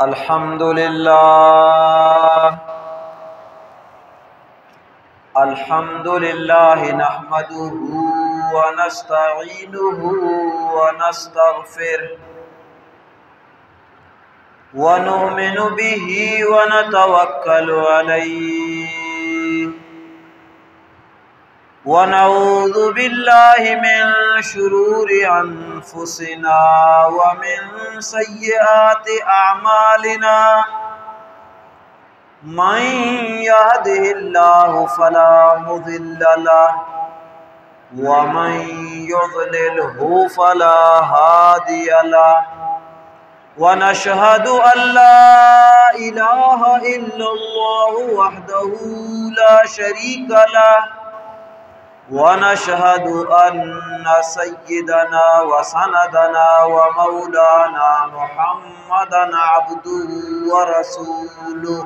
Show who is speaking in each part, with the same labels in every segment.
Speaker 1: الحمد لله نحمده ونستعينه ونستغفره ونؤمن به ونتوكل عليه ونعوذ بالله من شرور أنفسنا ومن سيئات أعمالنا من يهده الله فلا مضل له ومن يضلله فلا هادي له ونشهد أن لا إله إلا الله وحده لا شريك له ونشهد أن سيدنا وسندنا ومولانا محمدا عبده ورسوله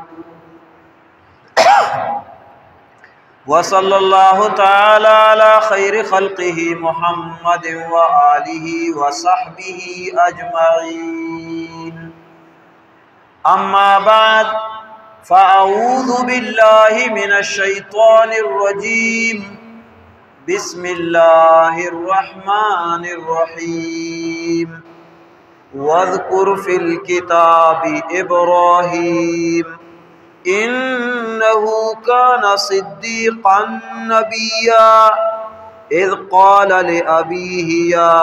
Speaker 1: وصلى الله تعالى على خير خلقه محمد وآله وصحبه أجمعين أما بعد فأعوذ بالله من الشيطان الرجيم بسم الله الرحمن الرحيم واذكر في الكتاب إبراهيم إنه كان صديقا نبيا إذ قال لأبيه يا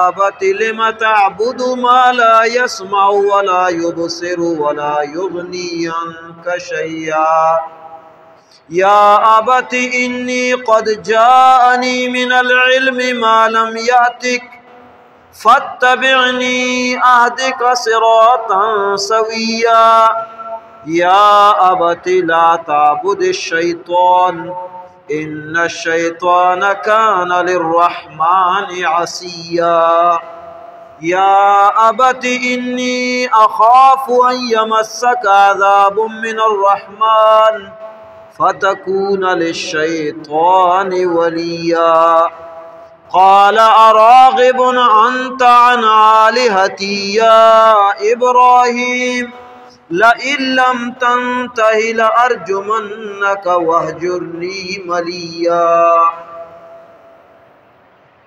Speaker 1: أبت لم تعبد ما لا يسمع ولا يبصر ولا يغني عنك شيئا يا أبت إني قد جاءني من العلم ما لم يأتك فاتبعني أهدك صراطا سويا يا أبت لا تعبد الشيطان إن الشيطان كان للرحمن عصيا يا أبت إني أخاف أن يمسك عذاب من الرحمن فتكون للشيطان وليا قال أراغب أنت عن آلهتي يا إبراهيم لئن لم تنته لأرجمنك واهجرني مليا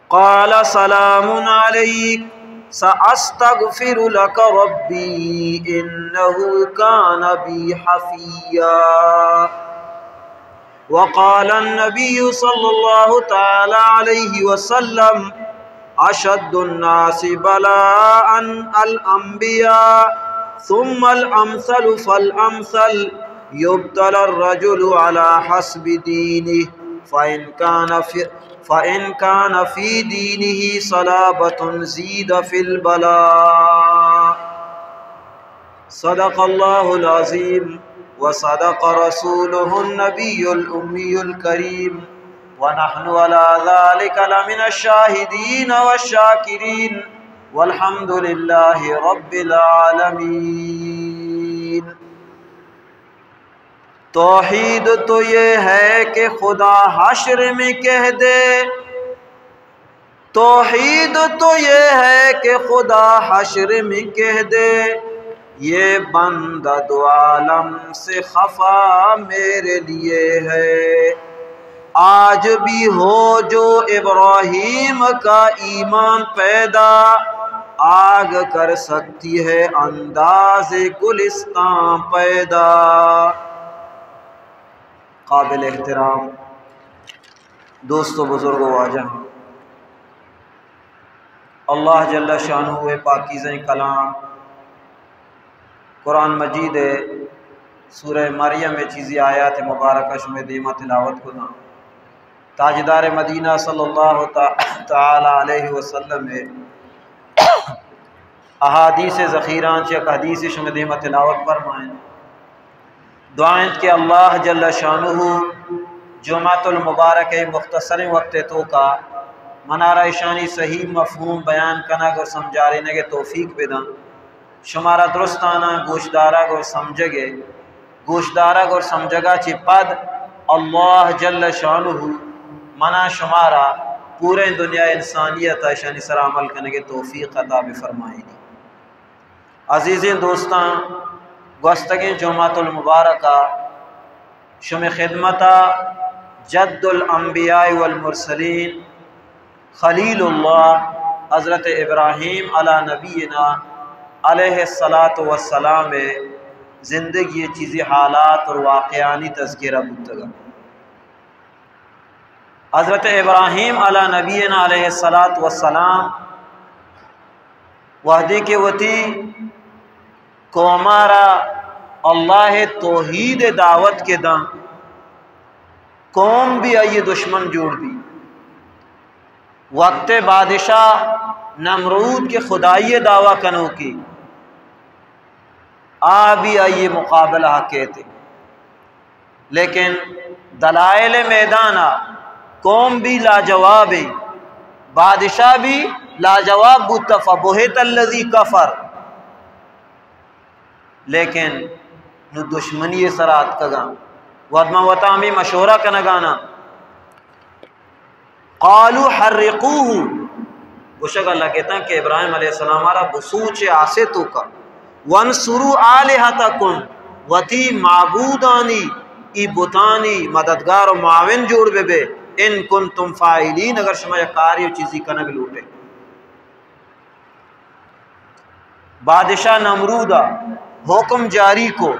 Speaker 1: قال سلام عليك سأستغفر لك ربي إنه كان بي حفيا وقال النبي صلى الله تعالى عليه وسلم أشد الناس بلاء الأنبياء ثم الأمثل فالأمثل يبتلى الرجل على حسب دينه فإن كان في دينه صلابة زيد في البلاء صدق الله العظيم وصدق رسوله النبي الأمي الكريم ونحن على ذلك لمن الشاهدين والشاكرين والحمد لله رب العالمین۔ توحید تو یہ ہے کہ خدا حشر میں کہہ دے، توحید تو یہ ہے کہ خدا حشر میں کہہ دے، یہ بندہ دو عالم سے خفا میرے لیے ہے۔ آج بھی ہو جو ابراہیم کا ایمان پیدا، آگ کر سکتی ہے انداز گلستان پیدا۔ قابل احترام دوستو، بزرگو، واجہاں، اللہ جل شانہ پاکیزہ کلام قرآن مجید سورہ مریم میں چیزی آیات مبارکہ شمع دیمہ تلاوت کنا تاجدار مدینہ صلی اللہ تعالی علیہ وسلم میں احادیث ذخیران چک حدیث شمع دیمہ تلاوت فرمائیں۔ دعائیں کہ اللہ جل شانہ جمعۃ المبارک مختصر وقت تو کا منارہ شانی صحیح مفہوم بیان کنگ اور سمجھارے نگے توفیق بدن، شمارا درستانہ گوشدارہ اور سمجھگے گوشدارہ اور سمجھگا چی پد اللہ جل شانہ منا شمارا پورے دنیا انسانیت شانی سر عمل کرنے کے توفیق عطا فرمائے۔ عزیزیں دوستاں، گوستگی جمعۃ المبارکہ شم خدمتا جد الانبیاء والمرسلین خلیل اللہ حضرت ابراہیم علی نبینا علیہ الصلاۃ والسلام زندگی چیزی حالات اور واقعانی تذکرہ متگا حضرت ابراہیم علی نبینا علیہ الصلاۃ والسلام وحدی کے وتی قومارا اللہ توحید دعوت کے دم قوم بھی آئیے دشمن جوڑ بھی وقت بادشاہ نمرود کے خدائی دعویٰ کنوں کی بھی آئیے مقابلہ کہتے لیکن دلائل میدانہ قوم بھی لاجواب بادشاہ بھی لاجواب بتفا بہت الذی کفر لیکن نو دشمنی سرات کگا ودما وطامی مشورہ کنگانا قالوا حرقوه گوشک اللہ کہتا ہے کہ ابراہیم علیہ السلام ہمارا بسوچ آسے تو کا وانصروا آلہتکم وتی معبودانی ای بتانی مددگار و معاون جوڑ بے ان کنتم فاعلین اگر شما یا کاری و چیزی کنگ لوٹے بادشاہ نمرودہ حکم جاری کو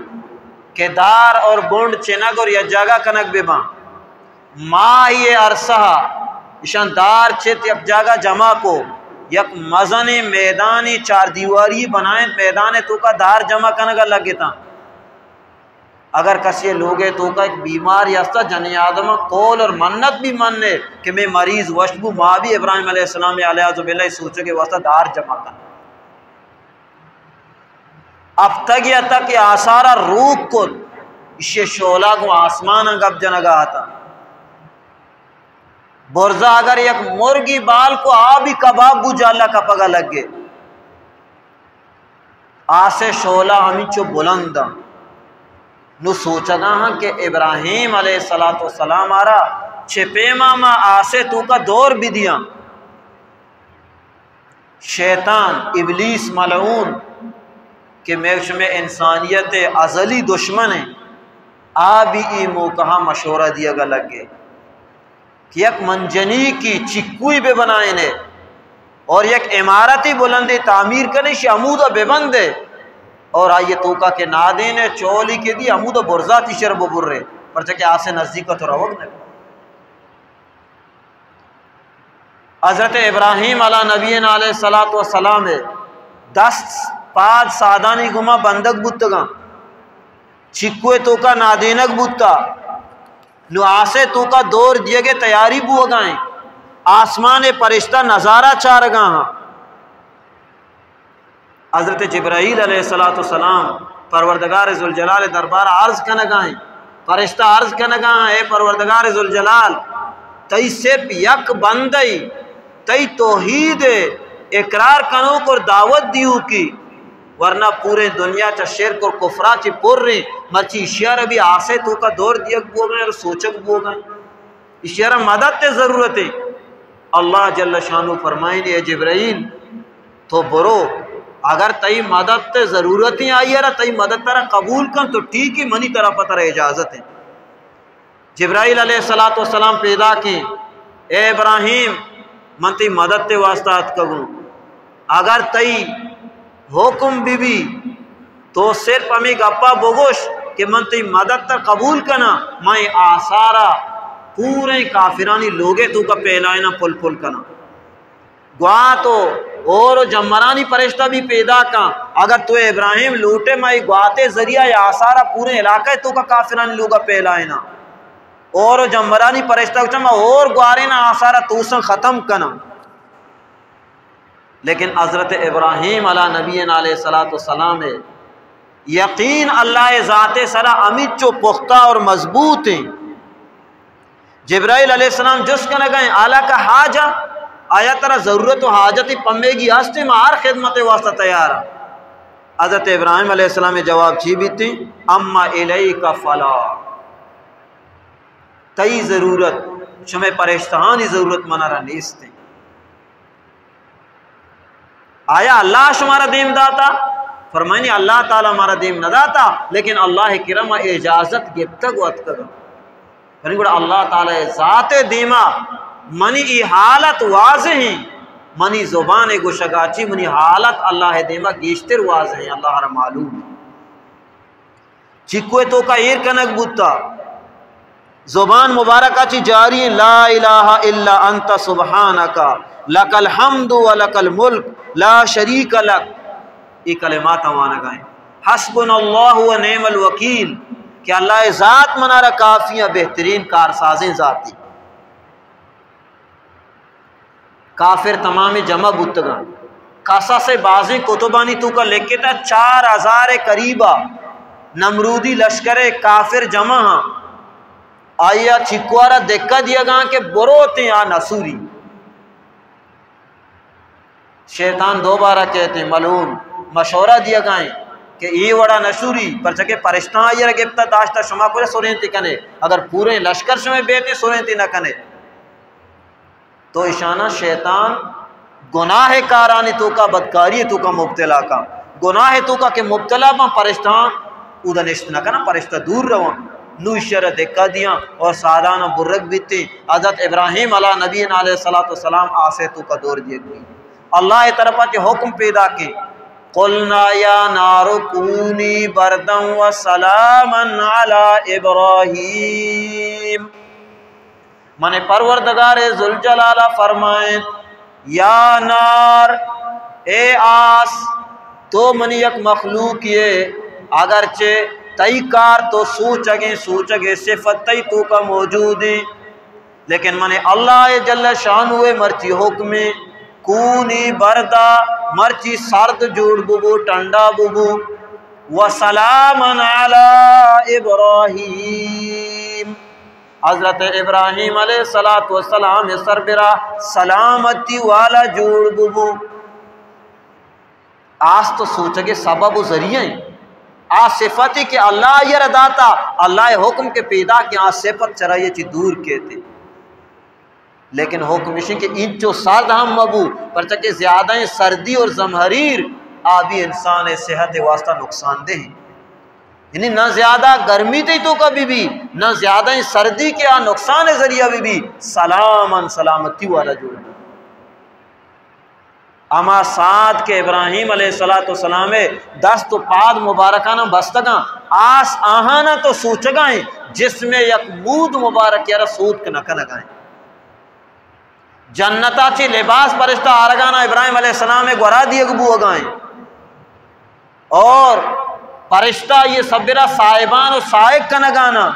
Speaker 1: کہ دار اور بونڈ چنگ اور یا جگہ کنگ بے ماں یہ عرصہ اشان دار چھت یک جگہ جمع کو یک مزن میدانی چار دیواری بنائیں میدان تو کا دار جمع کنگا لگتا اگر کسی لوگے تو کا ایک بیمار یاستا جنی آدم قول اور منت بھی مننے کہ میں مریض وشبو ماں بھی ابراہیم علیہ السلام علیہ وسلم سوچو کہ واسطہ دار جمع کرنا اب تک یا تک یہ آثارہ روک کو اسے شعلہ کو آسمان گب جنگا آتا برزا اگر یک مرگی بال کو آبی کباب بو جالا کا پگا لگ گئے آسے شعلہ ہمیں چو بلندہ نو سوچا گا ہاں کہ ابراہیم علیہ السلام آرہا چھپے ماما آسے تو کا دور بھی دیا شیطان ابلیس ملعون کہ میرش میں انسانیت ازلی دشمن ہے آبی ای موقعہ مشورہ دیا گا لگ گئے کہ یک منجنی کی چکوئی بے بنائیں نے اور یک عمارتی بلندی تعمیر کرنے شی عمودہ بے بندے اور آئیے توکا کے نادینے چولی کے دی عمودہ برزاتی شرب بر رہے پرچہ کہ آسے نزدیکہ تو روگ نے حضرت ابراہیم علیہ نبینا علیہ السلام 10 پاد سادانی گما بندک بودتگا چکوے توکا نادینک بودتا نو آسے تو کا دور دیے گے تیاری بو گائیں آسمان پرشتہ نظارہ چار گا ہاں حضرت جبرائیل علیہ السلام پروردگار ذوالجلال دربار عرض کنگائیں فرشتہ عرض کنگائیں اے پروردگار ذوالجلال تی سپ یک بندئی تی توحید اقرار کنو کر دعوت دیو کی ورنہ پورے دنیا چا شرک اور کفرا چی پور رہی مرچی اشیارہ بھی آسے تو کا دور دیگ بو گئے اور سوچک بو گئے اشیارہ مدد تے ضرورت ہے اللہ جل شانو فرمائیں اے جبرائیل تو برو اگر تئی مدد تے ضرورتیں آئی ہے تئی مدد ترہ قبول کن تو ٹھیک ہی منی طرح پتر اجازت ہے جبرائیل علیہ السلام پیدا کی اے ابراہیم من تی مدد تے واسطات کگوں اگر تئی حکم بھی تو صرف ہمیں گپا بگوش کہ من تی مدد تر قبول کنا میں آثارا پورے کافرانی لوگے تو کا پہلائنا پل پل کنا گواہ تو اور جمرانی پرشتہ بھی پیدا کا اگر تو ابراہیم لوٹے میں گواتے ذریعہ یا آثارا پورے علاقے تو کا کافرانی لوگا پہلائنا اور جمرانی پرشتہ چما اور گوارینا آثارا تو سن ختم کنا لیکن حضرت ابراہیم علیہ نبینا علیہ السلام یقین اللہ ذات سرا امید چو پختہ اور مضبوط ہیں جبرائیل علیہ السلام جس کا نگائیں اعلیٰ کا حاجہ آیا ترہ ضرورت و حاجتی پمے گی ہستے میں ہر خدمت واسطہ تیارا حضرت ابراہیم علیہ السلام جواب چھی بھی تھی اما الیک فلا تئی ضرورت شمع پرشتہانی ضرورت منارا نیستے آیا اللہ شمارا دیم داتا فرمائنی اللہ تعالیٰ ہمارا دیم نہ داتا لیکن اللہ کرم اجازت گفتگ وقت فرمائنی گوڑا اللہ تعالیٰ ذات دیما منی ای حالت واضح ہیں منی زبان گوشگاچی منی حالت اللہ دیما گیشتر واضح ہیں اللہ را معلوم چکوے تو کا ایر کنک بوتا زبان مبارکہ چی جاری لا الہ الا انت سبحانکا لک الحمد و لک الملک لا شریک لک یہ کلمات ہمانا گائیں حسبنا اللہ و نعم الوکیل کہ اللہ ذات منارا کافیاں بہترین کارسازیں ذاتی کافر تمام جمع بتگا کاسا سے بازیں کتبانی تو کا لکھتا 4000 قریبا نمرودی لشکر کافر جمع ہاں آیا چھکوارا دیکھا دیا گا کہ بروتے آ نسوری شیطان دوبارہ کہتے ہیں ملعون مشورہ دیا گائیں کہ یہ وڑا نشوری پر چکے پرشتان آئی رگبتا داشتا شما کو سورینتی کنے اگر پورے لشکر شما بیٹے سورینتی نہ کنے تو اشانہ شیطان گناہ کارانی تو کا بدکاری تو کا مبتلا کا گناہ تو کا کہ مبتلا با پرشتان اودا نشت نہ کنا پرشتہ دور روان نو اشارہ دیکھا دیا اور سادانہ برک بیتے حضرت ابراہیم علیہ نبی علیہ السلام آسے تو کا دور دیے گئی اللہ طرف کے حکم پیدا کے قلنا یا نار کونی بردن و سلاما علی ابراہیم من پروردگار ذوالجلالہ فرمائیں یا نار اے آس تو من یک مخلوق یہ اگرچہ تئی کار تو سوچگے صفت تئی تو کا موجود ہے لیکن من اللہ جل شانوے مرچی حکم کونی بردا مرچی سرد جوڑ ببو ٹنڈا ببو وسلاما علی ابراہیم حضرت ابراہیم علیہ السلام سربراہ سلامتی والا جوڑ ببو آس تو سوچگے سبب و ذریعہ ہیں آ صفتی کہ اللہ یہ رداتا اللہ حکم کے پیدا کہ آ صفت چرائیے چی دور کہتے لیکن حکم اسی کہ انچو سرد ہم مبو پرچکہ زیادہ سردی اور زمحریر آبی انسان صحت واسطہ نقصان دہ ہیں یعنی نہ زیادہ گرمی تے تو کبھی بھی نہ زیادہ سردی کے آ نقصان ذریعہ بھی سلاما سلامتی والا جوڑ اما ساتھ کے ابراہیم علیہ السلام دست و پاد مبارکانہ بستگاں آس آہانا تو سوچگائیں جس میں یک مود مبارک یا رسود کے نکا نگائیں جنتا چی لباس پرشتہ آرگانا ابراہیم علیہ السلام گورا دیے گبو اگائیں اور پرشتہ یہ سبرہ صاحبان و سائق کا نگانا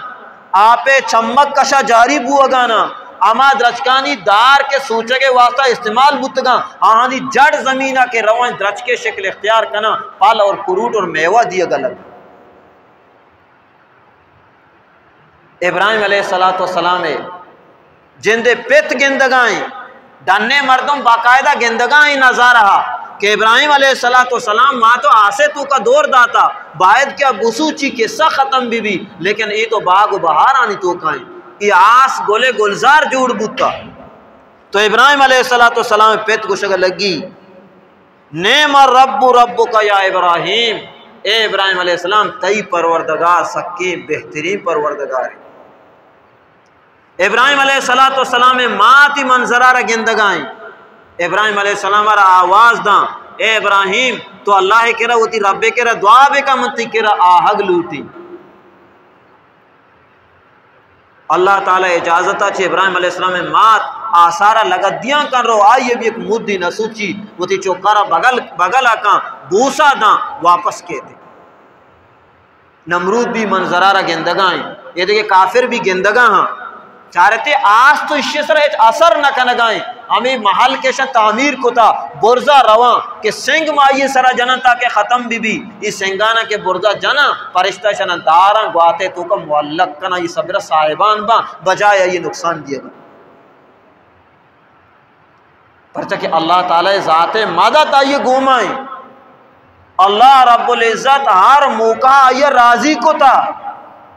Speaker 1: آپے چمک کشا جاری بو اگانا اما درچکانی دار کے سوچے کے واسطہ استعمال بتگاں آہانی جڑ زمینہ کے روائیں درچ کے شکل اختیار کنا پھل اور فروٹ اور میوہ دیا گلگ ابراہیم علیہ السلام جندے پت گندگائیں ڈنے مردوں باقاعدہ گندگائیں نظر رہا کہ ابراہیم علیہ السلام ماں تو آسے تو کا دور داتا باید کیا بسوچی کے سا ختم بھی لیکن یہ تو باغ و بہار آنی تو کائیں یہ آس گولے گلزار جوڑ بوتا تو ابراہیم علیہ السلام پیت کو شکل لگی نعم الرب ربک یا ابراہیم اے ابراہیم علیہ السلام تئی پروردگار سکی بہترین پروردگار ابراہیم علیہ السلام ماتی منظرہ را گندگائیں ابراہیم علیہ السلام را آواز داں اے ابراہیم تو اللہ کے رہا ہوتی رب کے رہا دعا بے کا منتی کے رہا آہگ لوٹی اللہ تعالیٰ اجازتا چھے ابراہیم علیہ السلام مات آثارہ لگدیاں کر رو آئیے بھی ایک مدی نہ سوچی وہ تھی چوکارا بگل آکاں بوسا داں واپس کہتے نمرود بھی منظرارہ گندگائیں یہ دیکھیں کافر بھی گندگاں ہاں چارتے آس تو اس سر اثر نہ کنگائیں ہمیں محل کے شاہ تعمیر کو تا برزہ رواں کہ سنگ مائیے سرا جنا تاکہ ختم بھی یہ سنگانا کے برزہ جنا پرشتہ شنا داراں گواتے تو کا معلق کنا یہ صبر صاحبان با بجائے یہ نقصان دیا گا پرچہ کہ اللہ تعالی ذات مدد آئیے گومائیں اللہ رب العزت ہر موقع آئیے راضی کو تا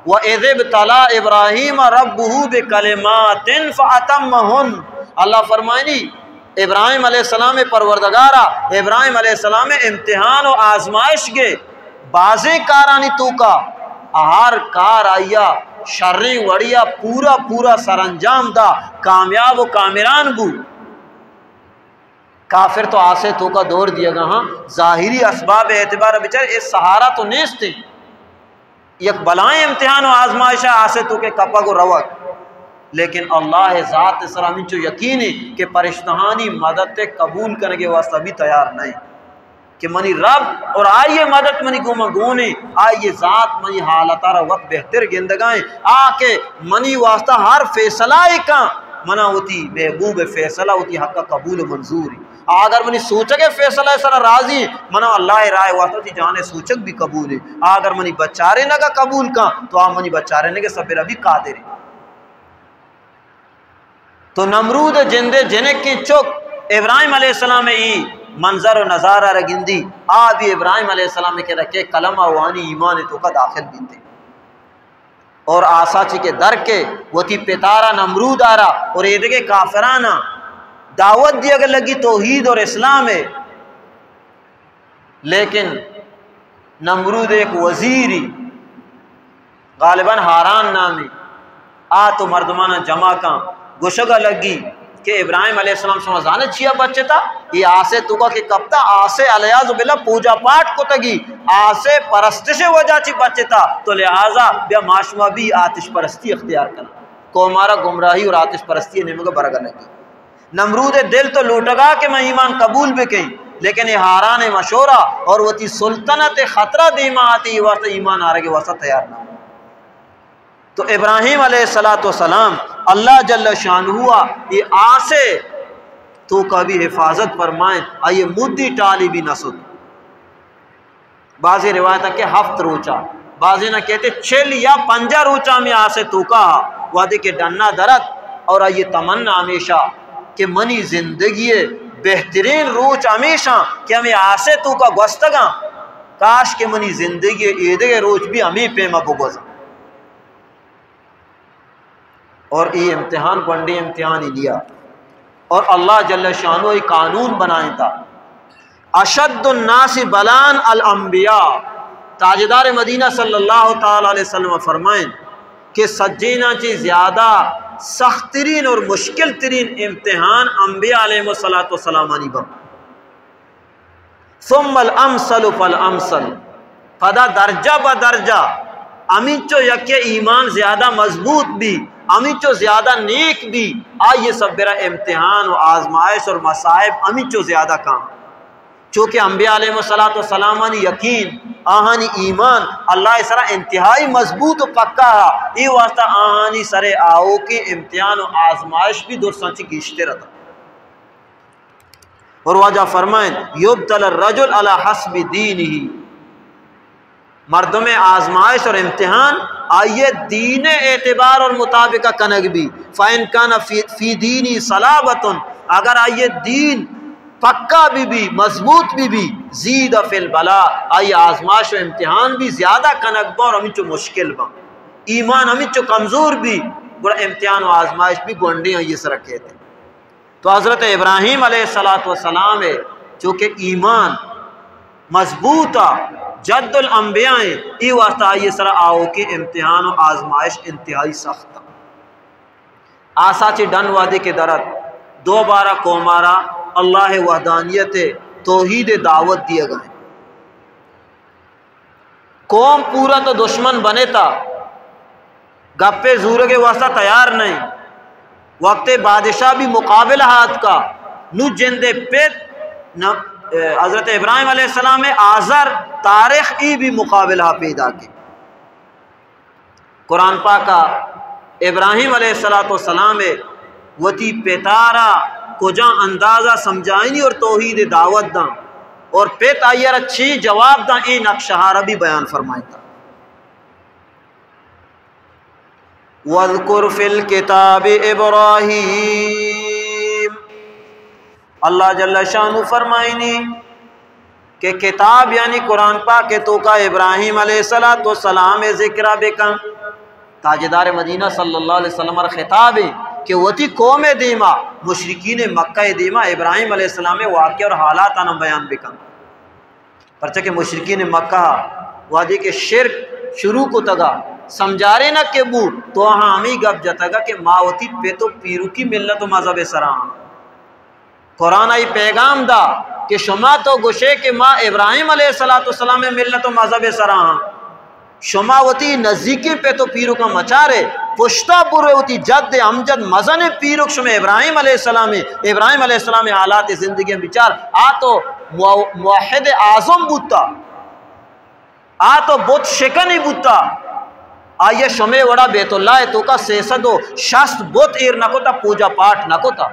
Speaker 1: وَإِذِ ابْتَلَىٰ إِبْرَاهِيمَ رَبُّهُ بِكَلِمَاتٍ فَأَتَمَّهُنَّ اللہ فرمائنی ابراہیم علیہ السلام پروردگارا ابراہیم علیہ السلام امتحان و آزمائش گے بازیں کارانی تو کا ہر کار آیا شریں وڑیا پورا پورا سر انجام دا کامیاب و کامران بو کافر تو آسے تو کا دور دیا گا ہاں ظاہری اسباب اعتبار بچارے اس سہارا تو نیستے یک بلائیں امتحان و آزمائشہ آسے تو کے کپا کو روک لیکن اللہ ذات اسلامی چو یقینی کہ پرشتہانی مدد قبول کرنے کے واسطہ بھی تیار نہیں کہ منی رب اور آئیے مدد منی کو مگونے آئیے ذات منی حالتہ را وقت بہتر گندگائیں آکے منی واسطہ ہر فیصلہ کا منا ہوتی محبوب فیصلہ ہوتی حق کا قبول و منظوری اگر منی سوچک فیصلہ سر راضی منا اللہ رائے واسطہ تھی جانے سوچک بھی قبول ہے اگر منی بچارے نگا قبول کا تو آپ منی بچارے نگے سبرہ بھی قادر ہے تو نمرود جندے جنک کی چک ابراہیم علیہ السلام ای منظر و نظارہ رگندی آبی ابراہیم علیہ السلام کے رکھے کلمہ وانی ایمان تو کا داخل بھی تھے اور آساچی کے در کے وہ تھی پیتارا نمرود آرہ اور ایدگے کافرانہ دعوت دی اگر لگی توحید اور اسلام ہے لیکن نمرود ایک وزیری غالباً ہاران نامی تو مردمانہ جمع کا گوشگا لگی کہ ابراہیم علیہ السلام سمجھانے چیا بچے تھا یہ آسے تو کا کہ کب تا آسے علیہ باللہ پوجا پاٹ کو تگی آسے پرستش وجہ چی بچے تھا تو لہٰذا بیا معاشمہ بھی آتش پرستی اختیار کرنا کو ہمارا گمراہی اور آتش پرستی نمگا برگا لگی نمرود دل تو لوٹگا کہ میں ایمان قبول بھی کہیں لیکن یہ ہاران مشورہ اور وہ تی سلطنت خطرہ دیما آتی واسطہ ایمان آ رہے واسطہ تیار نہ تو ابراہیم علیہ السلام اللہ جل شان ہوا یہ آسے تو کبھی حفاظت فرمائیں آئیے مدی ٹالی بھی نسد بعضی روایت ہے کہ ہفت روچا بعضی نہ کہتے 6 یا 5 روچا میں آسے تو کہا وعدے کے ڈننا درد اور آئیے تمنا ہمیشہ کہ منی زندگی بہترین روچ ہمیشہ کہ ہمیں آسے تو کا گوستگاں کاش کہ منی زندگی ایدگے روچ بھی ہمیں پیما بگوزا اور یہ امتحان گنڈے امتحان ہی لیا اور اللہ جل شانو ایک قانون بنائیں تھا اشد الناس بلان الانبیاء تاجدار مدینہ صلی اللہ تعالی علیہ وسلم فرمائیں کہ سجینہ چی زیادہ سخت ترین اور مشکل ترین امتحان انبیاء علیہ السلام آنی با ثم الامثل فالامثل پدا درجہ با درجہ امین چو یکی ایمان زیادہ مضبوط بھی امین چو زیادہ نیک بھی آئیے سب برا امتحان و آزمائش اور مصائب امین چو زیادہ کام چونکہ انبیاء علیہ السلام یقین آہانی ایمان اللہ اس طرح انتہائی مضبوط و پکا ہے یہ واسطہ آہانی سرے آؤ کے امتحان و آزمائش بھی دور سانچی گیشتے رہتا اور واجہ فرمائیں یبتل الرجل علی حسب دینہی مردم آزمائش اور امتحان آئیے دین اعتبار اور مطابقہ کنگ بھی فَإِن كَانَ فِي دِينِ صَلَابَةٌ اگر آئیے دین پکا بھی مضبوط بھی زید فی البلا آئیے آزمائش و امتحان بھی زیادہ کنگ با اور ہمیں چو مشکل با ایمان ہمیں چو کمزور بھی بڑا امتحان و آزمائش بھی گونڈے ہیں یہ سر کہتے ہیں تو حضرت ابراہیم علیہ السلام ہے چونکہ ایمان مضبوطہ جد الانبیاء ہیں ای واسطہ آئیے سر آؤ کہ امتحان و آزمائش انتہائی سخت آسا چی ڈن وادی کے درد دوبارہ کومارا اللہ وحدانیت توحید دعوت دیا گئے قوم پورا تو دشمن بنے تھا گپے زور کے واسطہ تیار نہیں وقت بادشاہ بھی مقابل ہاتھ کا نو جندے پیت حضرت ابراہیم علیہ السلام آزر تاریخ ای بھی مقابلہ پیدا کی قرآن پاکا ابراہیم علیہ السلام وتی پیتارا کجا اندازہ سمجھائنی اور توحید دعوت داں اور پیت آئیر اچھی جواب داں اے نقشہارہ بھی بیان فرمائیں تھا وَاذْكُرْ فِي الْكِتَابِ إِبْرَاهِيمَ اللہ جل شانو فرمائنی کہ کتاب یعنی قرآن پاک کے تو کا ابراہیم علیہ السلام ذکرہ بکن تاجدار مدینہ صلی اللہ علیہ وسلم خطاب کہ وتی قوم دیما مشرکین مکہ دیما ابراہیم علیہ السلام واقع اور حالات آنا بیان بکن پرچہ کہ مشرکین مکہ وادی کے شرک شروع کو تگا سمجھارے نہ کہ بو تو ہمی گپ جتا گا کہ ماوتی پہ تو پیرو کی ملت و مذہب سرام قرآن ای پیغام دا کہ شما تو گوشے کہ ماں ابراہیم علیہ السلام ملت و مذہب سرام شما وتی نزدیکی پہ تو پیرو کا مچارے پشتا پورے ہوتی جد امجد مزن پیرو شما ابراہیم علیہ السلام حالات زندگی بچار آ تو موحد اعظم بوتا آ تو بت شکنی بوتا آئیے شمع وڑا بیت اللہ تو کا سیسد و شست بت ایر نکو تا پوجا پاٹ نکو تا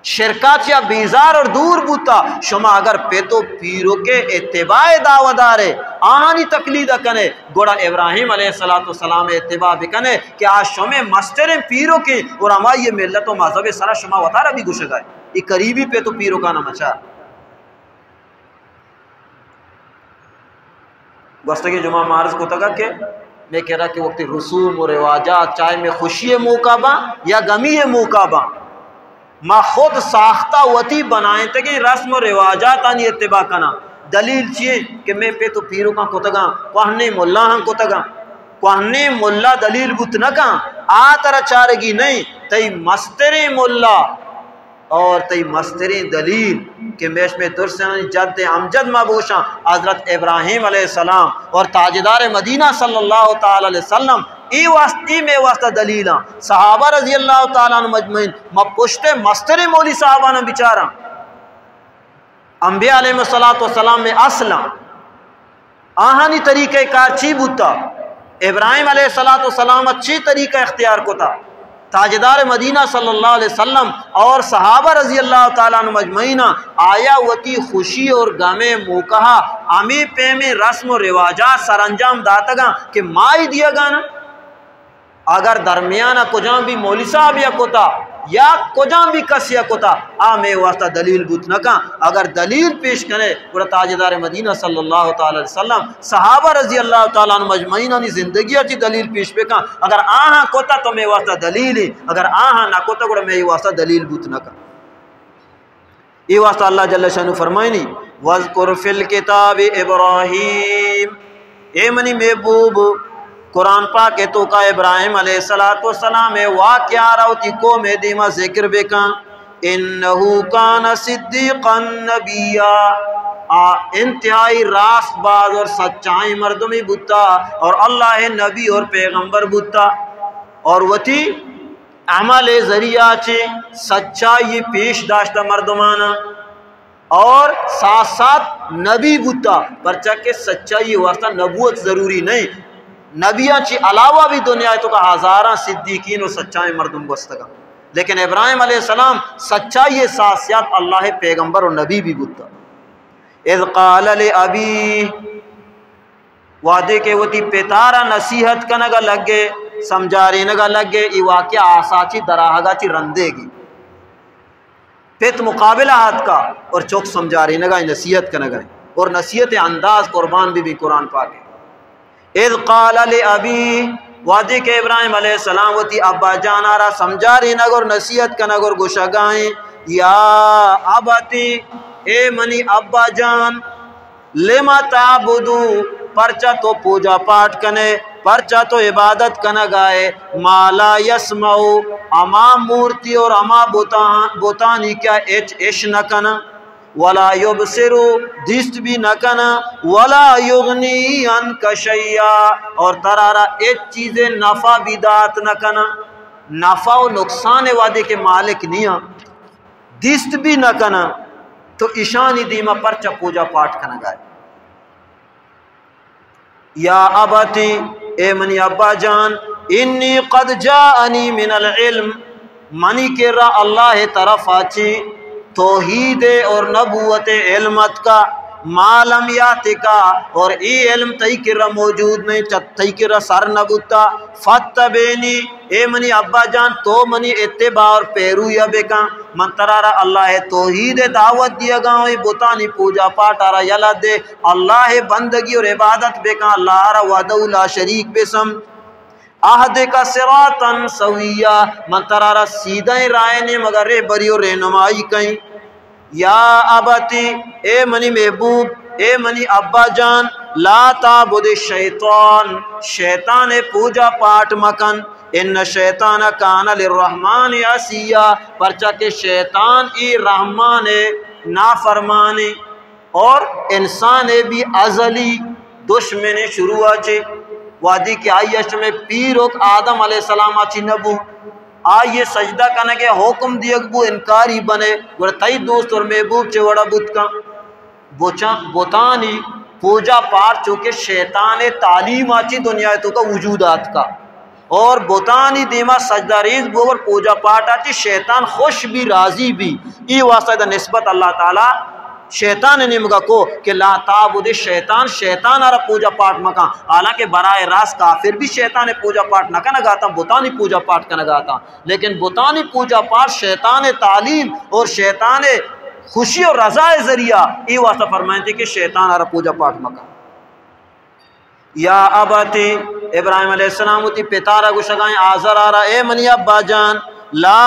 Speaker 1: شرکات یا بیزار اور دور بوتا شما اگر پیتو پیرو کے اتباع دعوادارے آہانی تقلید کنے گوڑا ابراہیم علیہ السلام اتباع بکنے کہ آج شما مستر پیرو کی اور ہمائی یہ ملت و مذہب سرا شما وطارہ بھی گوشے گئے یہ قریبی پیتو پیرو کا نمچا گوستگی جمعہ مارز کو تگا کہ میں کہہ رہا کہ وقت رسوم و رواجات چاہے میں خوشی موقع با یا غمی موقع با ما خود ساختہ وتی بنائیں تگی رسم و رواجات آنی اتباع کنا دلیل چیئے کہ میں پہ تو پیرو کا کتگا کوہنے ملا ہاں کتگا کوہنے ملا دلیل بت نکا آتر چارگی نہیں تی مستر ملا اور تی مستر دلیل کہ میش میں درسانی جد امجد مبوشاں حضرت ابراہیم علیہ السلام اور تاجدار مدینہ صلی اللہ تعالی علیہ وسلم ای میں واسطہ دلیلاں صحابہ رضی اللہ تعالیٰ عنہ مجمعین پشتے مستر مولی صحابہ نے بچارا انبیاء علیہ السلام میں اصلا آہانی طریقہ کار چی بوتا ابراہیم علیہ السلام اچھی طریقہ اختیار کو تھا تاجدار مدینہ صلی اللہ علیہ وسلم اور صحابہ رضی اللہ تعالیٰ عنہ مجمعین آیا وتی خوشی اور غم موقع امی پہ میں رسم و رواجات سر انجام داتا گا کہ مائی دیا گا نا اگر درمیانہ کجام بھی مولی صاحب یا کوتا یا کجام بھی کس یا کوتا میں واسطہ دلیل بوت نکا اگر دلیل پیش کرے وہ تاجدار مدینہ صلی اللہ تعالی علیہ وسلم صحابہ رضی اللہ تعالیٰ عنہ مجمعین انی زندگی اچھی دلیل پیش پہ کہاں اگر آہاں کوتا تو میں واسطہ دلیل ہی اگر آہاں نہ کوتا گوڑا میں واسطہ دلیل بوت نکا یہ واسطہ اللہ جل شانہ فرمائنی وَذْكُرْ فِي الْكِتَابِ إِبْرَاهِيمِ اے منی محبوب قرآن پاک تو کا ابراہیم علیہ السلام واقعہ روتی کو میں دیما ذکر بکا انہو کان صدیقا نبیا انتہائی راست باز اور سچائی مردمی بوتا اور اللہ نبی اور پیغمبر بوتا اور وتی عمل ذریعہ چھے سچائی پیش داشتہ مردمانا اور ساتھ ساتھ نبی بوتا پرچہ کہ سچائی واسطہ نبوت ضروری نہیں نبیاں چی علاوہ بھی دنیا تو کا ہزاراں صدیقین و سچائی مردم گستگا لیکن ابراہیم علیہ السلام سچائی ساسیات اللہ پیغمبر و نبی بھی بوتا اذ قال لابی وعدے کے وہ تی پیتارا نصیحت کنگا لگے سمجھارے نگا لگے ای واقعہ آساچی دراہگا چی رندے گی پیت مقابلہ ہاتھ کا اور چوک سمجھارے نگا نصیحت کنگا اور نصیحت انداز قربان بھی قرآن پاک اذ قال لابی وعدے کے ابراہیم علیہ السلام وتی ابا جانا را سمجھا رہی نگر نصیحت کا نگر گوشگائیں یا اباتی اے منی ابا جان لما تعبدو پرچا تو پوجا پاٹ کنے پرچا تو عبادت کنا گائے ما لا یسمعو اما مورتی اور اما بوتانی کیا اچ نکنا ولا یبصرو دست بھی نکنا ولا یغنی عنک شیئا اور ترارا ایک چیزیں نفع بھی دات نکنا نفع و نقصان وعدے کے مالک نہیں دست بھی نکنا تو اشانی دیما پرچا پوجا پاٹ کنا گائے یا اباتی اے منی ابا جان انی قد جاءنی من العلم منی کے را اللہ طرف آچی توحید اور نبوت علمت کا معلم یاتی کا اور ای علم تئی کرا موجود نہیں تئی کرا سر نبوتا فتبینی اے منی ابا جان تو منی اتباع اور پیرو یا بکا من ترارا اللہ توحید دعوت دیا گا بوتانی پوجا پاٹ آرہ یلا دے اللہ بندگی اور عبادت بکا اللہ را وحدہ لا شریک بسم عہد کا صراطن سویا من ترارا سیدھا رائے نے مگر رہبری و رہنمائی کہیں یا ابتی اے منی محبوب اے منی ابا جان لا تعبد الشیطان شیطان پوجا پاٹ مکن ان شیطان کان للرحمن عصیا پرچہ کہ شیطان ای رحمان نافرمانے اور انسان بھی ازلی دشمن شروع آچے وادی کے آئیش میں پیروک آدم علیہ السلام آچی نبو آئیے سجدہ کرنے کے حکم دیگ بو انکاری بنے ور تئی دوست اور محبوب چے وڑا بت کا بوتانی پوجا پاٹ چونکہ شیطان تعلیم آچی دنیا تو کا وجودات کا اور بوتانی دیما سجدہ ریز بو اور پوجا پاٹ آچی شیطان خوش بھی راضی بھی ای واسطہ نسبت اللہ تعالی شیطان نے نمگا کو کہ لا تعبد الشیطان شیطان آرہ پوجا پاٹ مکان حالانکہ برائے راست کافر بھی شیطان پوجا پاٹ نہ نگاتا بوتانی پوجا پاٹ کا نگاتا لیکن بوتانی پوجا پاٹ شیطان تعلیم اور شیطان خوشی اور رضا ذریعہ ای واسطہ فرمائیں تھے کہ شیطان آرہ پوجا پاٹ مکان یا اباتی ابراہیم علیہ السلام تی پتارا گوشگائیں آزر آرہ اے منی ابا جان لا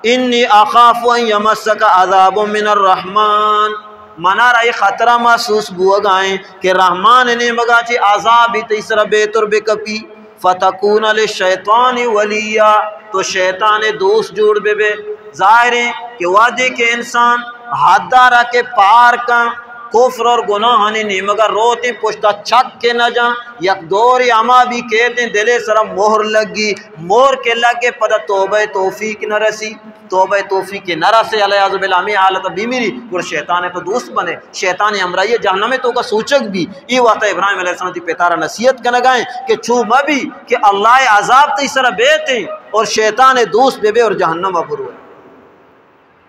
Speaker 1: انی اخاف ان یمسک عذاب من الرحمن منا رہی خطرہ محسوس بوگائیں کہ رحمان نے مگا چی عذابی تیسرا بیتر بکپی فتکون للشیطان ولیہ تو شیطان دوست جوڑ بے ظاہر ہے کہ وعدے کے انسان حد دارہ کے پار کا کفر اور گناہانی نیمگا روتی پشتا چھک کے نہ جا یک دوری اما بھی کہتے ہیں دلے سرا مہر لگی مہر کے لگے پدا توبہ توفیق نہ رسی توبہ توفیق نہ رسے علیہ عزب العامی حالت بیمیری اور شیطان تو دوست بنے شیطان امرائی جہنم میں تو کا سوچک بھی یہ وقت ابراہیم علیہ السلام تی پیتارا نصیحت کا نگائیں کہ چھو مبی کہ اللہ عذاب تی سرا بیتے اور شیطان دوست بے اور جہنم ابرو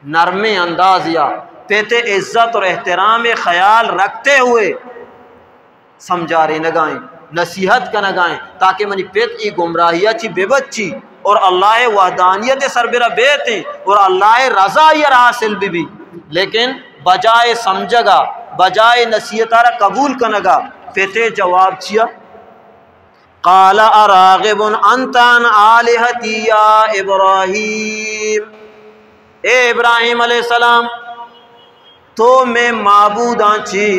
Speaker 1: نرم انداز یا پیتے عزت اور احترام خیال رکھتے ہوئے سمجھا رہے نگائیں نصیحت کا نگائیں تاکہ منی پیت ای گمراہیہ چی بے بچی اور اللہ وحدانیت سربرہ بیتے اور اللہ رضا یر حاصل بھی لیکن بجائے سمجھگا بجائے نصیحتارہ قبول کنگا پیتے جواب چیا قال اراغب انت عن آلہتی یا ابراہیم اے ابراہیم علیہ السلام تو میں معبود آنچی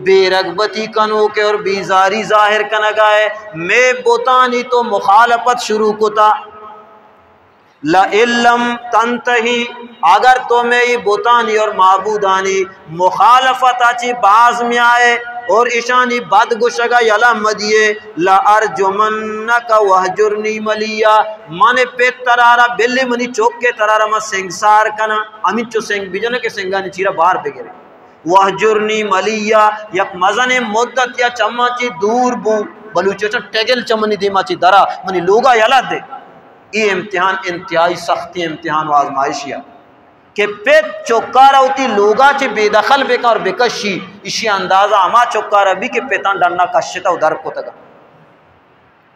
Speaker 1: بے رغبتی کنو کے اور بیزاری ظاہر کنگائے میں بوتانی تو مخالفت شروع کتا لَإِلَّمْ تَنْتَهِ اگر تو میں یہ بوتانی اور معبودانی مخالفت آچی باز میں آئے اور اشانی بد گشگا یلا مدیے لَأَرْجُمَنَّكَ وَحْجُرْنِي مَلِيَّا مانے پیت ترارا بلی منی چوک کے ترارا ما سنگسار کنا امین چو سنگ بیجنے کے سنگانی چیرا باہر بگرے وَحْجُرْنِي مَلِيَّا یک مزن مدت یا چما چی دور بو بلوچے چا ٹیگل چمنی دیما چی درا منی لوگا یلا دے یہ امتحان انتہائی سختی امتحان و آزمائشی ہے کہ پیت چوکارا ہوتی لوگا چے بے دخل بے کا اور بے کشی اسی اندازہ اما چوکارا بھی کہ پیتان ڈرنا کشتا و در کو تگا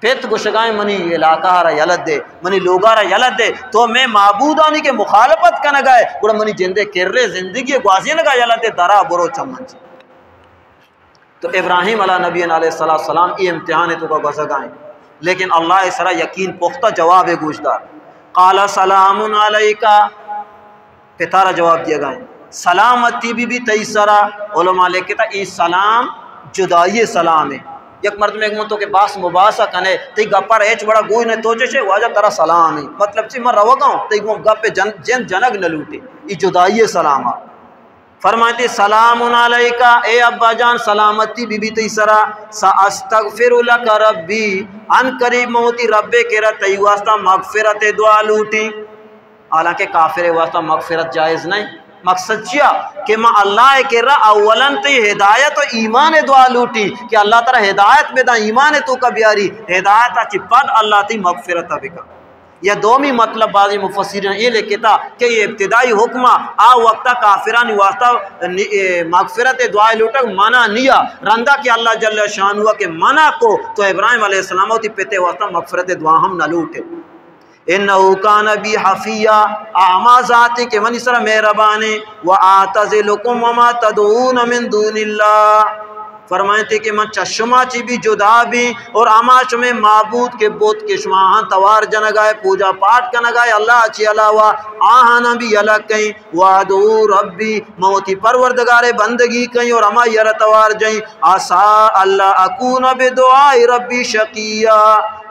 Speaker 1: پیت گوشگائیں منی علاقہ را یلد دے منی لوگا را یلد دے تو میں معبودانی کے مخالفت کا نگائے گوڑا منی جندے کر رہے زندگی گوازی نگا یلد دے درا برو چمن چی تو ابراہیم علیہ نبی علیہ السلام یہ امتحان ہے تو کا گوشگائیں لیکن اللہ سرا یقین پختہ جواب ہے گوشدار قال سلام علیکہ پتارا جواب دیا گئے سلامتی بھی تیسرا علماء لکھتا ای سلام جدائی سلام ہے یک مرد میں ایک منتوں کے باس مباسہ کنے تی گپر ایچ بڑا گوئی نے توجہ چھے واجہ ترا سلام ہے مطلب چی میں روگا ہوں تی گپ پہ جنگ نہ لوٹے ای جدائی سلام ہے فرماتے سلام علیکہ اے ابا جان سلامتی بی تیسرا ساستغفر لک ربی ان قریب موتی رب کے رہ تی واسطہ مغفرت دعا لوٹی حالانکہ کافر واسطہ مغفرت جائز نہیں مقصد چیا کہ میں اللہ کے رہ اولاً تی ہدایت و ایمان دعا لوٹی کہ اللہ تعالی ہدایت میں دا ایمان تو کا بیاری ہدایت اچھی پد اللہ تی مغفرت بکا یا دومی مطلب بعضی مفسرین یہ لکھتا کہ یہ ابتدائی حکمہ وقتا کافران واسطہ مغفرت دعائے لوٹک منع نیا رندہ کہ اللہ جل شان ہوا کہ منع کو تو ابراہیم علیہ السلام ہوتی پیتے واسطہ مغفرت دعا ہم نہ لوٹے انہو کان بی حفیہ اعما ذاتی کے منی سر مہربانے وآتزلکم وما تدعون من دون اللہ فرمائے تھے کہ من چشمہ چی بھی جدا بھی اور اما شمیں معبود کے بوت کے شما ہاں توار جنگائے پوجا پاٹ کنگائے اللہ چی علاوہ آہانا بھی الگ کہیں وعدو ربی موتی پروردگار بندگی کہیں اور اما یر توار جائیں آسا اللہ اکون بدعائی ربی شقیہ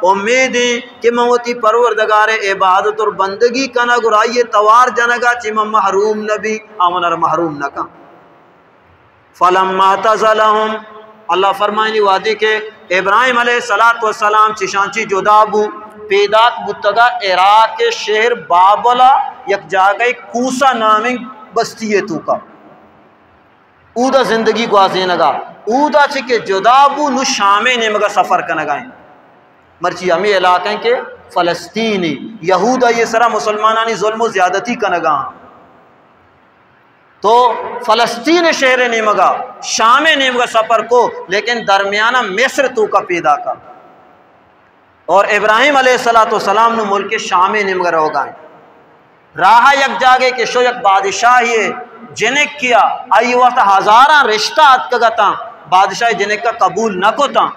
Speaker 1: امیدیں کہ موتی پروردگار عبادت اور بندگی کنگ اور آئیے توار جنگا چی من محروم نبی آمنر محروم نکا فلما تزلہم اللہ فرمائنی وعدی کہ ابراہیم علیہ السلام چشانچی جدابو پیدات بتگا عراق کے شہر بابلا یک جاگہ کوسا نامی بستی ہے تو کا اودا زندگی کو آزینگا اودا چکے جدابو نو شامے نمگا سفر کنگائیں مرچی ہمیں علاقیں کے فلسطینی یہودا یہ سرا مسلمانانی ظلم و زیادتی کنگا تو فلسطین شہر نیمگا شام نیمگا سفر کو لیکن درمیانہ مصر تو کا پیدا کا اور ابراہیم علیہ السلام نے ملک شام نیمگا رو گائیں راہ یک جاگے کہ شو یک بادشاہی جنک کیا آئی وقت ہزاراں رشتہ اتکگتا بادشاہ جنک کا قبول نہ کو تا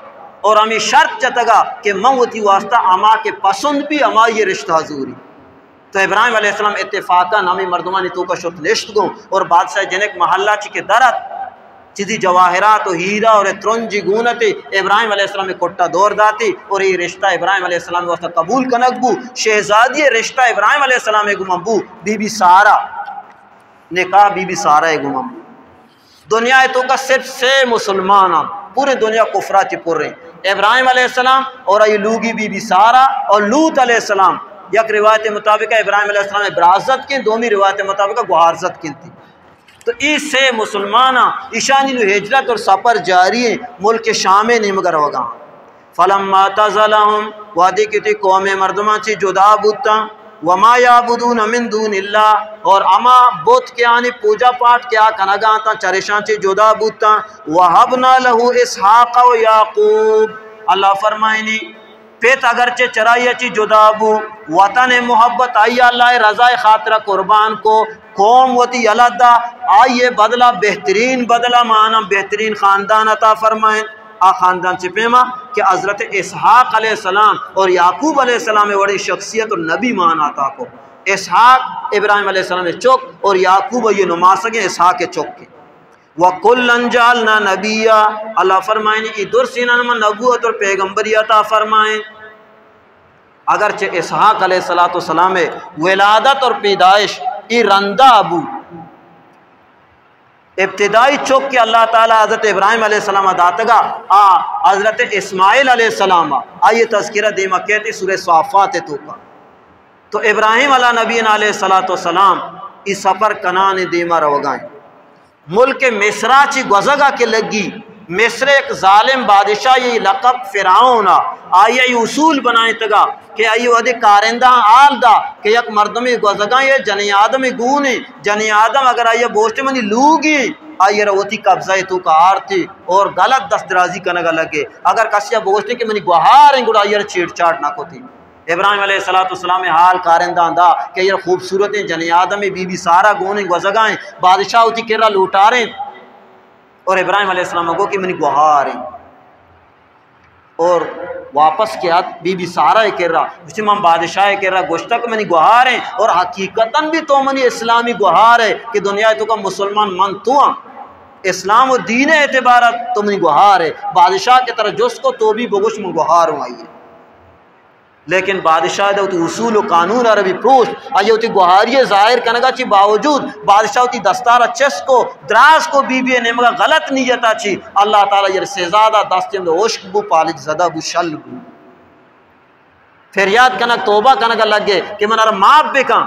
Speaker 1: اور ہمیں شرط چتگا کہ موتی واسطہ اما کے پسند بھی اما یہ رشتہ حضوری تو ابراہیم علیہ السلام اتفاقا نامی مردمانی تو کا شت نشت گو اور بادشاہ جنک محلہ چکے درد چیزی جواہرات و ہیرہ اور ترنجی گونتی ابراہیم علیہ السلام کٹا دور داتی اور یہ رشتہ ابراہیم علیہ السلام واسطہ قبول کنک بو شہزادی رشتہ ابراہیم علیہ السلام گمم بو بی بی سارا نکاح بی بی سارا گمم دنیا تو کا صرف 6 مسلمان پورے دنیا کفراتی پر رہے ابراہیم علیہ السلام اور ای لوگی بی بی سارا اور لوط علیہ السلام یک روایت مطابق ابراہیم علیہ السلام برازت کی دومی روایت مطابق گوارزت کی تھی تو اس سے مسلمانہ ایشانی نو ہجرت اور سفر جاری ہے ملک شام نیمگر ہوگا فلما تزلہم وعدی کی تھی قوم مردمان چی جدا بودتا وما یعبدون من دون اللہ اور اما بت کے آنی پوجا پاٹ کیا کنگا تا چریشان چی جدا بودتا وحبنا لہو اسحاق و یعقوب اللہ فرمائنی پیت اگرچہ چرائی چی جدابو وطن محبت آئی اللہ رضا خاطرہ قربان کو قوم وطی علدہ آئیے بدلہ بہترین بدلہ معنی بہترین خاندان عطا فرمائیں خاندان سے پیما کہ حضرت اسحاق علیہ السلام اور یعقوب علیہ السلام وڑی شخصیت اور نبی مان آتا کو اسحاق ابراہیم علیہ السلام چوک اور یعقوب یہ نماسگیں اسحاق چوک کے وَقُلًّا جَعَلْنَا نَبِيًّا اللہ فرمائیں ادھر سینہ نمہ نبوت اور پیغمبری عطا فرمائیں اگرچہ اسحاق علیہ السلام ولادت اور پیدائش ای رندہ ابو ابتدائی چوک کے اللہ تعالیٰ حضرت ابراہیم علیہ السلام داتگا حضرت اسماعیل علیہ السلام آئیے تذکرہ دیمہ کہتے سورہ صافات تو ابراہیم علیہ نبی علیہ السلام اس سفر کنان دیمہ روگائیں ملک مصرہ چی گزگا کے لگی مصر ایک ظالم بادشاہ یہ لقب فرعون آئیے اصول بنائیں تگا کہ آئیے ودی کارندہ آل دا کہ یک مردمی گزگا یہ جنی آدمی گونی جنی آدم اگر آئیے بوشتے منی لوگی آئیے روتی قبضہ تو کا آرتی اور غلط دست درازی کنگا لگے اگر کسی بوشتے کہ منی گوہار انگوڑ آئیے چیٹ چاٹ نہ کو تھی ابراہیم علیہ السلام حال کارندہ دا کہ یہ خوبصورتیں جنی آدمی بی بی سارا گونیں گزگائیں بادشاہ ہوتی کرہ لوٹاریں اور ابراہیم علیہ السلام کو کہ منی گوہاریں اور واپس کیا بی بی سارا کر رہا اسی من بادشاہ کر رہا گوشتک منی گوہاریں اور حقیقتاً بھی تو منی اسلامی گوہار ہے کہ دنیا تو کا مسلمان من تو اسلام و دین اعتبارت تو منی گوہار ہے بادشاہ کے طرح جس کو تو بھی بگوش من گوہار ہوں آئیے لیکن بادشاہ دے ہوتی اصول و قانون عربی پروش آئیے ہوتی گوہاری ظاہر کنگا چی باوجود بادشاہ ہوتی دستارہ چس کو دراز کو بی بی نمگا غلط نیتا چی اللہ تعالیٰ یہ سزادہ دستیم دے عشق بو پالج زدہ بو شل بو پھر یاد کنگ توبہ کنگا لگے کہ من ار ماپ بکا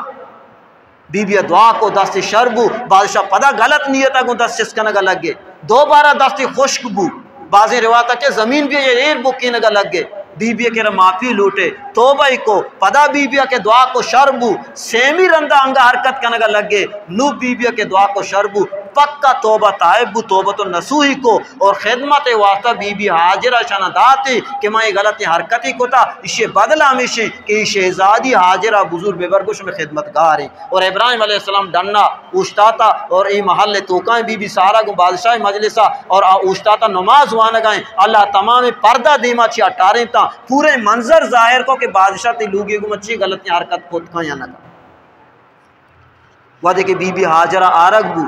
Speaker 1: بی بی دعا کو دست شربو بادشاہ پدا غلط نیتا کو دست چس کنگا لگے دوبارہ دست خشک بو بعضی روایتہ کہ زمین بھی یہ ایر بکی نگا لگے بی بی کے معافی لوٹے توبہ کو پدا بی بی کے دعا کو شربو سیمی رندہ انگا حرکت کنگا لگے نو بی بی کے دعا کو شربو پکا توبہ طائب توبۃ النصوحی کو اور خدمت واسطہ بی بی حاجرہ شنداتے کہ میں یہ غلط حرکتی کو تھا اسے بدل ہمیشہ کہ شہزادی حاجرہ بزرگ ببرگش میں خدمت گار ہیں اور ابراہیم علیہ السلام ڈننا اوشتاتا اور ای محل توکائیں بی بی سارا کو بادشاہ مجلسہ اور اوشتاتا نماز وانا گائیں اللہ تمام پردہ دیما چی اٹاریں تا پورے منظر ظاہر کو کہ بادشاہ تی لوگی کو مچی غلط حرکت کو تکا یا نگا وعدے کہ بی بی حاجرہ آرگ بو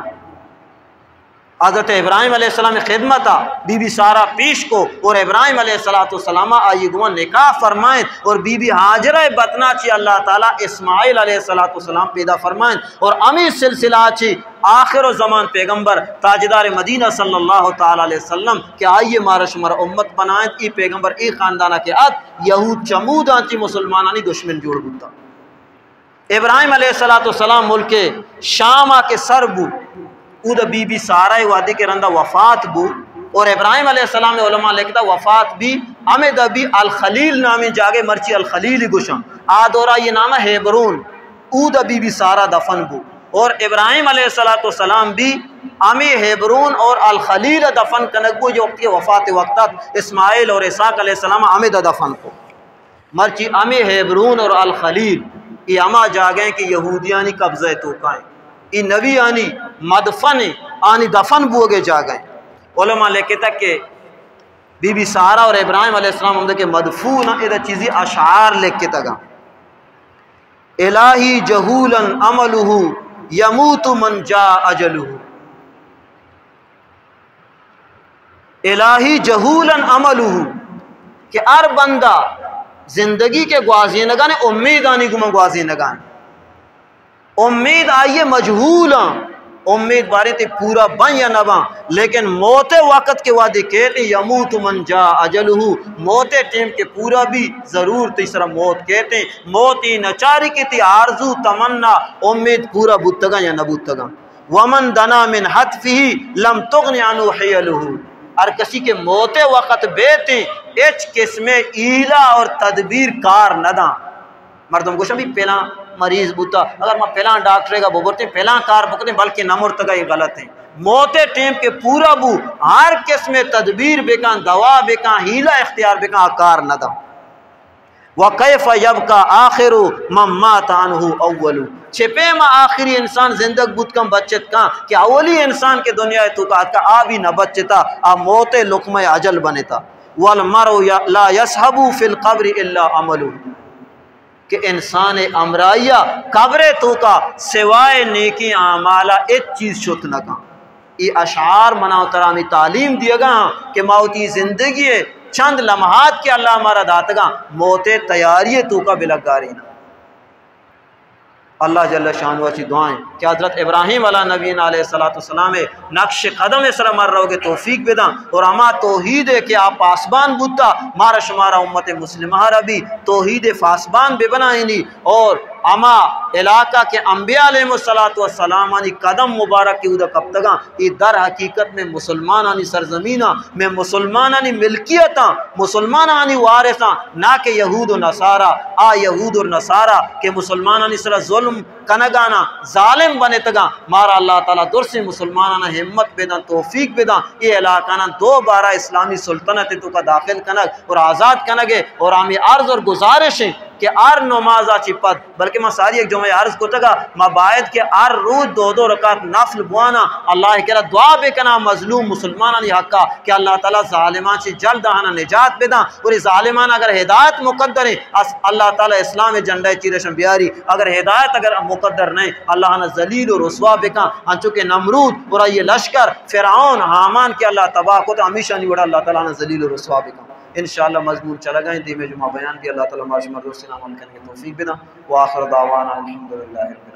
Speaker 1: حضرت ابراہیم علیہ السلام خدمت بی بی سارا پیش کو اور ابراہیم علیہ السلام آئی گواں نکاح فرمائیں اور بی بی حاجرہ بطنا چی اللہ تعالیٰ اسماعیل علیہ السلام پیدا فرمائیں اور امی سلسلہ چی آخر و زمان پیغمبر تاجدار مدینہ صلی اللہ تعالیٰ علیہ وسلم کہ آئیے مارا شمارا امت بنائیں ای پیغمبر ای خاندانہ کے عد یہود چمود آنچی مسلمانانی دشمن جوڑ بودتا ابراہیم علیہ السلام ملک شامہ کے سر بو او دا بی بی سارا وادی کے رندہ وفات بو اور ابراہیم علیہ السلام علماء لکھتا وفات بھی ہمیں دا بھی الخلیل نامی جاگے مرچی الخلیل گوشن آدورا یہ نامہ ہیبرون او دا بی بی سارا دفن بو اور ابراہیم علیہ السلام بھی ہمیں ہیبرون اور الخلیل دفن کنک بو جو وقت وفات وقتت اسماعیل اور اسحاق علیہ السلام ہمیں دا دفن کو مرچی ہمیں ہیبرون اور الخلیل یہ ہما جاگیں کہ یہودیانی قبضہ توقائیں ای نبی آنی مدفن آنی دفن بوگے جا گئے علماء لکھے تک کہ بی بی سارا اور ابراہیم علیہ السلام ہم دیکھے مدفون ایدہ چیزی اشعار لکھے تگا الہی جہولا عملہ یموت من جا اجلہ الہی جہولا عملہ کہ ار بندہ زندگی کے گوازینگانے امید آنی گمہ گوازینگانے امید آئیے مجہول امید بارے تے پورا بن یا نہ بن لیکن موت وقت کے وعدے کہتے یموت من جا اجلہ موت ٹیم کے پورا بھی ضرور تیسرا موت کہتے موتی نچاری کی تی آرزو تمنا امید پورا بودتگا یا نہ بودتگا ومن دنا من حتفہی لم تغنی عنو حیلہ اور کسی کے موت وقت بیتے ایچ قسم ایلہ اور تدبیر کار نہ دا مردم کو بھی پہلا مریض بوتا اگر میں پہلا ڈاکٹرے گا بورتے پہلا کار بکتے بلکہ نہ مرتگا یہ غلط ہے موت ٹیم کے پورا بو ہر قسم تدبیر بکان دوا بکان ہیلہ اختیار بکان کار نہ دا وَقَيْفَ يَبْقَى آخِرُ مَنْ مَاتَ عَنْهُ أَوَّلُ چھپے میں آخری انسان زندگ بود کم بچت کان کہ اولی انسان کے دنیا تو کا آبی نہ بچتا آ موت لقمہ اجل بنتا وَالْمَرُ لَا يَسْحَبُ فِي الْقَبْرِ إِلَّا عَمَلُ کہ انسان امرائیہ قبر تو کا سوائے نیکی اعمالہ ایک چیز شت نہ کان یہ اشعار مناو ترامی تعلیم دیا گا کہ موتی زندگی چند لمحات کے اللہ ہمارا داتگاں موت تیاری تو کا بلگاری نہ اللہ جل شانہ چی دعائیں کہ حضرت ابراہیم علیہ نبی علیہ السلام نقش قدم اسرا مر رہو گے توفیق بداں اور اما توحید ہے کہ آپ پاسبان بودتا مارا شمارا امت مسلمہ ربی توحید فاسبان بے بنائنی اور اما علاقہ کے انبیاء علیہ السلام قدم مبارک کی ادھا کب تگاں یہ در حقیقت میں مسلمانانی سرزمینہ میں مسلمانانی ملکیتاں مسلمانانی وارثاں نہ کہ یہود و نصارہ یہود و نصارہ کہ مسلمانانی سر ظلم کنگانا ظالم بنے تگا مارا اللہ تعالیٰ در سے مسلمانانا ہمت بیدان توفیق بیدان یہ علاقانا دوبارہ اسلامی سلطنت تو کا داخل کنگ اور آزاد کنگے اور ہمیں عرض اور گزارش ہیں کہ آر نمازہ چی پد بلکہ میں ساری ایک جمعہ عرض کو تگا میں باید کہ آر روز دو رکعت نفل بوانا اللہ کہلا دعا بے کنا مظلوم مسلمانانی حقا کہ اللہ تعالیٰ ظالمان سے جلد آنا نجات بیداں اور ظالمان اگر ہدایت مقدر ہیں اللہ تعالیٰ اسلام جنڈے چیرشن بیاری اگر ہدایت اگر مقدر نہیں اللہ نے ذلیل و رسوا بکا انچونکہ نمرود اور یہ لشکر فرعون حامان کے اللہ تباہ کو تو ہمیشہ نہیں بڑا اللہ تعالیٰ نے ذلیل و رسوا بکا انشاءاللہ مضمون چلا گئیں دی میں جمعہ بیان بھی اللہ تعالیٰ مارش مرد سے نام کرنے کے توفیق بنا وآخر دعوانا الحمدللہ